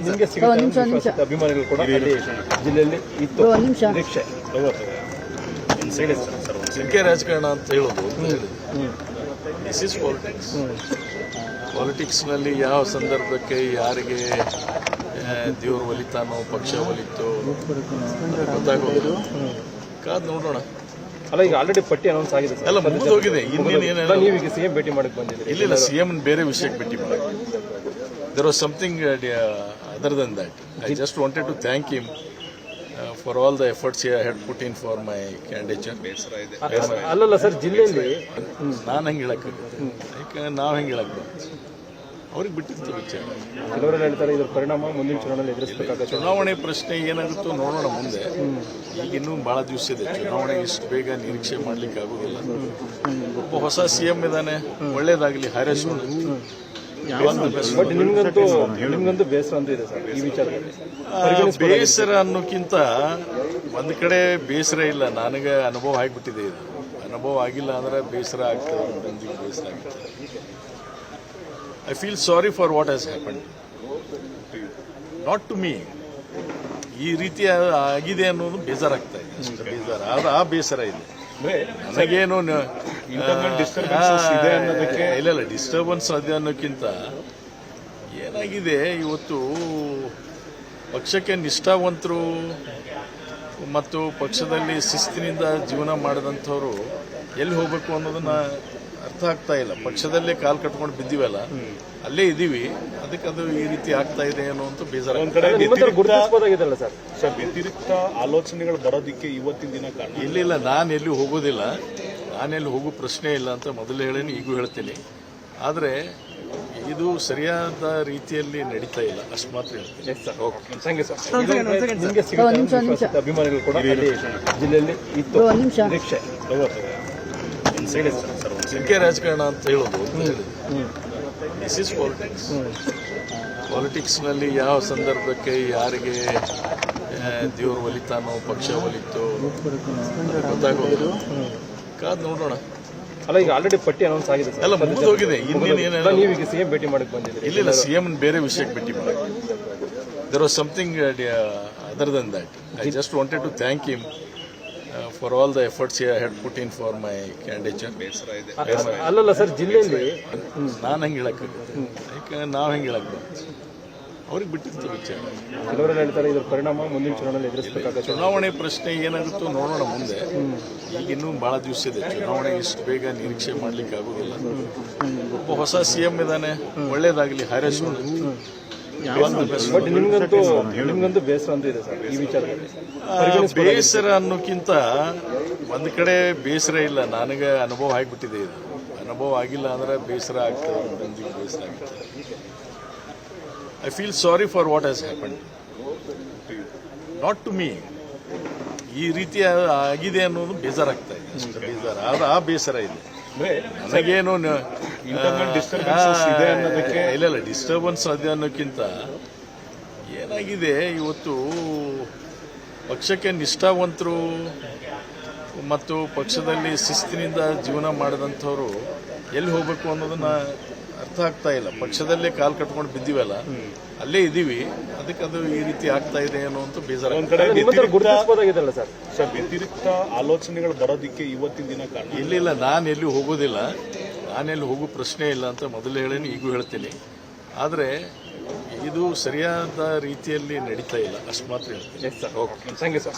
ನಿಮಗೆ ಸಿಗುತ್ತೆ ಅಭಿಮಾನಿಗಳು ಕೂಡ ಅಲ್ಲಿ ಜಿಲ್ಲೆಯಲ್ಲಿ ಇತ್ತು ನಿರೀಕ್ಷೆ ಸಂಖ್ಯೆ ರಾಜಕಾರಣ ಅಂತ ಹೇಳೋದು ದಿಸ್ ಇಸ್ ಪಾಲಿಟಿಕ್ಸ್. ಪಾಲಿಟಿಕ್ಸ್ನಲ್ಲಿ ಯಾವ ಸಂದರ್ಭಕ್ಕೆ ಯಾರಿಗೆ ದೇವರು ಒಲಿತಾನೋ ಪಕ್ಷ ಒಲಿತೋ ಗೊತ್ತಾಗೋದು, ಕಾದ್ ನೋಡೋಣ. ಅಲ್ಲ, ಈಗ ಆಲ್ರೆಡಿ ಪಟ್ಟಿ ಅನೌನ್ಸ್ ಆಗಿದೆ ಎಲ್ಲ ಮುಗಿದು ಹೋಗಿದೆ. ಇನ್ನೇನು ನೀವೀಗ ಸಿಎಂ ಭೇಟಿ ಮಾಡಕ್ಕೆ ಬಂದಿದ್ದೀರಿ? ಇಲ್ಲ, ಸಿಎಂ ಬೇರೆ ವಿಷಯಕ್ಕೆ ಭೇಟಿ ಮಾಡಿ. There was something other than that. I just wanted to thank him for all the efforts I had put in for my candidature. ಅಲ್ಲಲ್ಲ ಸರ್, ಜಿಲ್ಲೆಯಲ್ಲಿ ನಾನು ಹಂಗೆ ಹೇಳಕ್ಕೆ ಯಾಕೆ ನಾವು ಹೆಂಗೆ ಹೇಳಕ್ಕೆ ಅವ್ರಿಗೆ ಬಿಟ್ಟಿತ್ತು ವಿಚಾರ. ಕೆಲವರೆಲ್ಲ ಹೇಳ್ತಾರೆ ಇದ್ರ ಪರಿಣಾಮ ಮುಂದಿನ ಚುನಾವಣೆಯಲ್ಲಿ ಎದುರಿಸಬೇಕಾಗುತ್ತೆ. ಚುನಾವಣೆ ಪ್ರಶ್ನೆ ಏನಾಗುತ್ತೋ ನೋಡೋಣ ಮುಂದೆ. ಈಗ ಇನ್ನೂ ಬಹಳ ದಿವಸ ಇದೆ. ಚುನಾವಣೆ ಇಷ್ಟು ಬೇಗ ನಿರೀಕ್ಷೆ ಮಾಡ್ಲಿಕ್ಕೆ ಆಗೋದಿಲ್ಲ. ಒಬ್ಬ ಹೊಸ ಸಿಎಂ ಇದ್ದಾನೆ, ಒಳ್ಳೇದಾಗಲಿ, ಹಾರೈಸೋಣ. ಬಟ್ ನಿಮ್ಗಂತೂ ಬೇಸರ ಅಂತ ಇದೆ ಸರ್ ಈ ವಿಚಾರದಲ್ಲಿ? ಬೇಸರ ಅನ್ನೋಕ್ಕಿಂತ ಒಂದು ಕಡೆ ಬೇಸರ ಇಲ್ಲ, ನನಗೆ ಅನುಭವ ಆಗಿಬಿಟ್ಟಿದೆ. ಇದು ಅನುಭವ ಆಗಿಲ್ಲ ಅಂದ್ರೆ ಬೇಸರ ಆಗ್ತದೆ, ಬೇಸರ ಆಗ್ತದೆ. I feel sorry for what has happened, not to me. ಈ ರೀತಿ ಆಗಿದೆ ಅನ್ನೋದು ಬೇಜಾರಾಗ್ತಾ ಇದೆ, ಅಷ್ಟು ಬೇಜಾರ. ಆದ್ರೆ ಆ ಬೇಸರ ಇದೆ ನನಗೇನು. ಇಲ್ಲ, ಡಿಸ್ಟರ್ಬೆನ್ಸ್ ಅದೇ ಅನ್ನೋಕ್ಕಿಂತ ಏನಾಗಿದೆ, ಇವತ್ತು ಪಕ್ಷಕ್ಕೆ ನಿಷ್ಠಾವಂತರು ಮತ್ತು ಪಕ್ಷದಲ್ಲಿ ಶಿಸ್ತಿನಿಂದ ಜೀವನ ಮಾಡಿದಂಥವ್ರು ಎಲ್ಲಿ ಹೋಗ್ಬೇಕು ಅನ್ನೋದನ್ನ ಅರ್ಥ ಆಗ್ತಾ ಇಲ್ಲ. ಪಕ್ಷದಲ್ಲೇ ಕಾಲು ಕಟ್ಕೊಂಡು ಬಿದ್ದೀವಲ್ಲ, ಅಲ್ಲೇ ಇದ್ದೀವಿ, ಅದಕ್ಕೆ ಅದು ಈ ರೀತಿ ಆಗ್ತಾ ಇದೆ ಅನ್ನೋಂಥ ಬೇಜಾರ. ಗುರುತಿಸಬಹುದಾಗಿದೆಲ್ಲ ಸರ್. ವ್ಯತಿರಿಕ್ತ ಆಲೋಚನೆಗಳು ಬರೋದಕ್ಕೆ ಇವತ್ತಿನ ದಿನ ಕಾರಣ. ಇಲ್ಲ, ನಾನೆಲ್ಲಿ ಹೋಗೋದಿಲ್ಲ, ನಾನೆಲ್ಲಿ ಹೋಗೋ ಪ್ರಶ್ನೆ ಇಲ್ಲ ಅಂತ ಮೊದಲು ಹೇಳೇನಿ, ಈಗೂ ಹೇಳ್ತೀನಿ. ಆದರೆ ಇದು ಸರಿಯಾದ ರೀತಿಯಲ್ಲಿ ನಡೀತಾ ಇಲ್ಲ, ಅಷ್ಟು ಮಾತ್ರ ಹೇಳ್ತೀನಿ. ನಿಮಗೆ ಸಿಗುತ್ತೆ ಅಭಿಮಾನಿಗಳು ಕೂಡ ಅಲ್ಲಿ ಜಿಲ್ಲೆಯಲ್ಲಿ ಇತ್ತು ನಿರೀಕ್ಷೆ. ಸಂಖ್ಯೆ ರಾಜಕಾರಣ ಅಂತ ಹೇಳೋದು ದಿಸ್ ಇಸ್ ಪಾಲಿಟಿಕ್ಸ್. ಪಾಲಿಟಿಕ್ಸ್ನಲ್ಲಿ ಯಾವ ಸಂದರ್ಭಕ್ಕೆ ಯಾರಿಗೆ ದೇವರು ಒಲಿತಾನೋ ಪಕ್ಷ ಒಲಿತೋ ಗೊತ್ತಾಗೋದು, ಕಾದ್ ನೋಡೋಣ. ಅಲ್ಲ, ಈಗ ಆಲ್ರೆಡಿ ಪಟ್ಟಿ ಅನೌನ್ಸ್ ಆಗಿದೆ ಎಲ್ಲ ಮುಗಿದು ಹೋಗಿದೆ. ಇನ್ನೇನು ನೀವೀಗ ಸಿಎಂ ಭೇಟಿ ಮಾಡಕ್ಕೆ ಬಂದಿದ್ದೀರಿ? ಇಲ್ಲ, ಸಿಎಂ ಬೇರೆ ವಿಷಯಕ್ಕೆ ಭೇಟಿ ಮಾಡಿ. There was something other than that. I just wanted to thank him for all the efforts I had put in for my candidature. ಅಲ್ಲಲ್ಲ ಸರ್, ಜಿಲ್ಲೆಯಲ್ಲಿ ನಾನು ಹಂಗೆ ಹೇಳಕ್ಕೆ ಯಾಕೆ ನಾವು ಹೆಂಗೆ ಹೇಳಕ್ಕೆ ಅವ್ರಿಗೆ ಬಿಟ್ಟಿತ್ತು ವಿಚಾರ. ಕೆಲವರೆಲ್ಲ ಹೇಳ್ತಾರೆ ಇದ್ರ ಪರಿಣಾಮ ಮುಂದಿನ ಚುನಾವಣೆಯಲ್ಲಿ ಎದುರಿಸಬೇಕಾಗುತ್ತೆ. ಚುನಾವಣೆ ಪ್ರಶ್ನೆ ಏನಾಗುತ್ತೋ ನೋಡೋಣ ಮುಂದೆ. ಈಗ ಇನ್ನೂ ಬಹಳ ದಿವಸ ಇದೆ. ಚುನಾವಣೆ ಇಷ್ಟು ಬೇಗ ನಿರೀಕ್ಷೆ ಮಾಡ್ಲಿಕ್ಕೆ ಆಗೋದಿಲ್ಲ. ಒಬ್ಬ ಹೊಸ ಸಿಎಂ ಇದ್ದಾನೆ, ಒಳ್ಳೇದಾಗಲಿ, ಹಾರೈಸೋಣ. ಬಟ್ ನಿಮ್ಗಂತೂ ಬೇಸರ ಅಂತ ಇದೆ ಸರ್ ಈ ವಿಚಾರದಲ್ಲಿ? ಬೇಸರ ಅನ್ನೋಕ್ಕಿಂತ ಒಂದು ಕಡೆ ಬೇಸರ ಇಲ್ಲ, ನನಗೆ ಅನುಭವ ಆಗಿಬಿಟ್ಟಿದೆ. ಇದು ಅನುಭವ ಆಗಿಲ್ಲ ಅಂದ್ರೆ ಬೇಸರ ಆಗ್ತದೆ, ಬೇಸರ ಆಗ್ತದೆ. I feel sorry for what has happened, not to me. ಈ ರೀತಿ ಆಗಿದೆ ಅನ್ನೋದು ಬೇಜಾರಾಗ್ತಾ ಇದೆ, ಅಷ್ಟು ಬೇಜಾರ. ಆದ್ರೆ ಆ ಬೇಸರ ಇದೆ ನನಗೇನು. ಇಲ್ಲ, ಡಿಸ್ಟರ್ಬೆನ್ಸ್ ಅದೇ ಅನ್ನೋಕ್ಕಿಂತ ಏನಾಗಿದೆ, ಇವತ್ತು ಪಕ್ಷಕ್ಕೆ ನಿಷ್ಠಾವಂತರು ಮತ್ತು ಪಕ್ಷದಲ್ಲಿ ಶಿಸ್ತಿನಿಂದ ಜೀವನ ಮಾಡಿದಂಥವ್ರು ಎಲ್ಲಿ ಹೋಗ್ಬೇಕು ಅನ್ನೋದನ್ನ ಅರ್ಥ ಆಗ್ತಾ ಇಲ್ಲ. ಪಕ್ಷದಲ್ಲೇ ಕಾಲು ಕಟ್ಕೊಂಡು ಬಿದ್ದೀವಲ್ಲ, ಅಲ್ಲೇ ಇದ್ದೀವಿ, ಅದಕ್ಕೆ ಅದು ಈ ರೀತಿ ಆಗ್ತಾ ಇದೆ ಅನ್ನೋಂಥ ಬೇಜಾರ. ಗುರುತಿಸಬಹುದಾಗಿದೆಲ್ಲ ಸರ್. ವ್ಯತಿರಿಕ್ತ ಆಲೋಚನೆಗಳು ಬರೋದಕ್ಕೆ ಇವತ್ತಿನ ದಿನ ಕಾರಣ. ಇಲ್ಲ, ನಾನೆಲ್ಲಿ ಹೋಗೋದಿಲ್ಲ, ನಾನೆಲ್ಲಿ ಹೋಗೋ ಪ್ರಶ್ನೆ ಇಲ್ಲ ಅಂತ ಮೊದಲು ಹೇಳೇನಿ, ಈಗೂ ಹೇಳ್ತೀನಿ. ಆದರೆ ಇದು ಸರಿಯಾದ ರೀತಿಯಲ್ಲಿ ನಡೀತಾ ಇಲ್ಲ, ಅಷ್ಟು ಮಾತ್ರ ಹೇಳ್ತೀನಿ. Thank you sir.